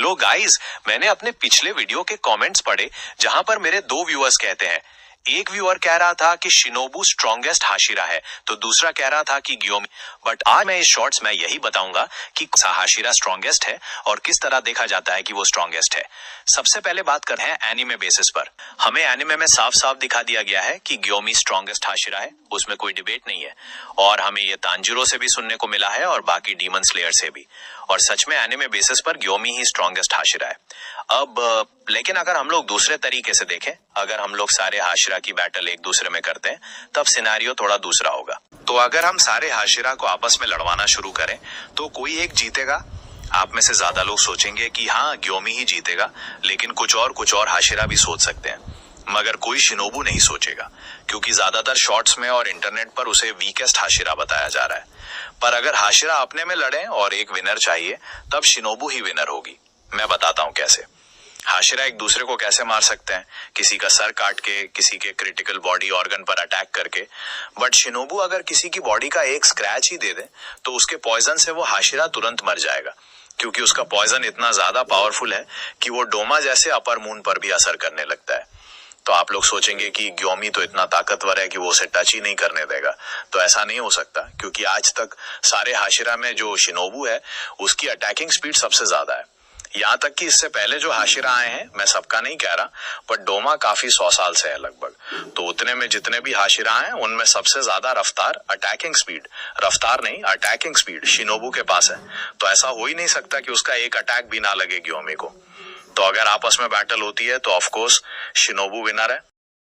Hello guys, मैंने अपने पिछले वीडियो के कमेंट्स पढ़े जहां पर मेरे दो व्यूअर्स कहते हैं। एक व्यूअर कह रहा था कि शिनोबू स्ट्रॉन्गेस्ट हाशिरा है, तो दूसरा कह रहा था कि ग्योमी। बट आज मैं इस शॉर्ट्स में यही बताऊंगा कि हाशिरा स्ट्रॉन्गेस्ट है और किस तरह देखा जाता है कि वो स्ट्रॉन्गेस्ट है। सबसे पहले बात करते हैं एनिमे बेसिस पर। हमें एनिमे में साफ साफ दिखा दिया गया है कि ग्योमी स्ट्रॉन्गेस्ट हाशिरा है, उसमें कोई डिबेट नहीं है। और हमें ये तांजिरो से भी सुनने को मिला है और बाकी डीमन स्लेयर से भी। और सच में एनिमे बेसिस पर ग्योमी ही स्ट्रॉन्गेस्ट हाशिरा है। अब लेकिन अगर हम लोग दूसरे तरीके से देखें, अगर हम लोग सारे हाशिरा की बैटल एक दूसरे में करते हैं, तब सिनेरियो थोड़ा दूसरा होगा। तो अगर हम सारे हाशिरा को आपस में लड़वाना शुरू करें तो कोई एक जीतेगा। आप में से ज्यादा लोग सोचेंगे कि हाँ, ग्योमी ही जीतेगा, लेकिन कुछ और हाशिरा भी सोच सकते हैं। मगर कोई शिनोबू नहीं सोचेगा, क्योंकि ज्यादातर शॉर्ट्स में और इंटरनेट पर उसे वीकेस्ट हाशिरा बताया जा रहा है। पर अगर हाशिरा अपने में लड़े और एक विनर चाहिए, तब शिनोबू ही विनर होगी। मैं बताता हूँ कैसे। हाशिरा एक दूसरे को कैसे मार सकते हैं, किसी का सर काट के, किसी के क्रिटिकल बॉडी ऑर्गन पर अटैक करके। बट शिनोबू अगर किसी की बॉडी का एक स्क्रैच ही दे दे तो उसके पॉइजन से वो हाशिरा तुरंत मर जाएगा, क्योंकि उसका पॉइजन इतना ज्यादा पावरफुल है कि वो डोमा जैसे अपर मून पर भी असर करने लगता है। तो आप लोग सोचेंगे कि ग्योमी तो इतना ताकतवर है कि वो उसे टच ही नहीं करने देगा। तो ऐसा नहीं हो सकता, क्योंकि आज तक सारे हाशिरा में जो शिनोबू है उसकी अटैकिंग स्पीड सबसे ज्यादा है। यहाँ तक कि इससे पहले जो हाशिरा आए हैं, मैं सबका नहीं कह रहा, पर डोमा काफी 100 साल से है लगभग। तो उतने में जितने भी हाशिरा हैं उनमें सबसे ज्यादा रफ्तार, अटैकिंग स्पीड, रफ्तार नहीं अटैकिंग स्पीड शिनोबू के पास है। तो ऐसा हो ही नहीं सकता कि उसका एक अटैक भी ना लगे ग्योमी को। तो अगर आपस में बैटल होती है तो ऑफकोर्स शिनोबू विनर है।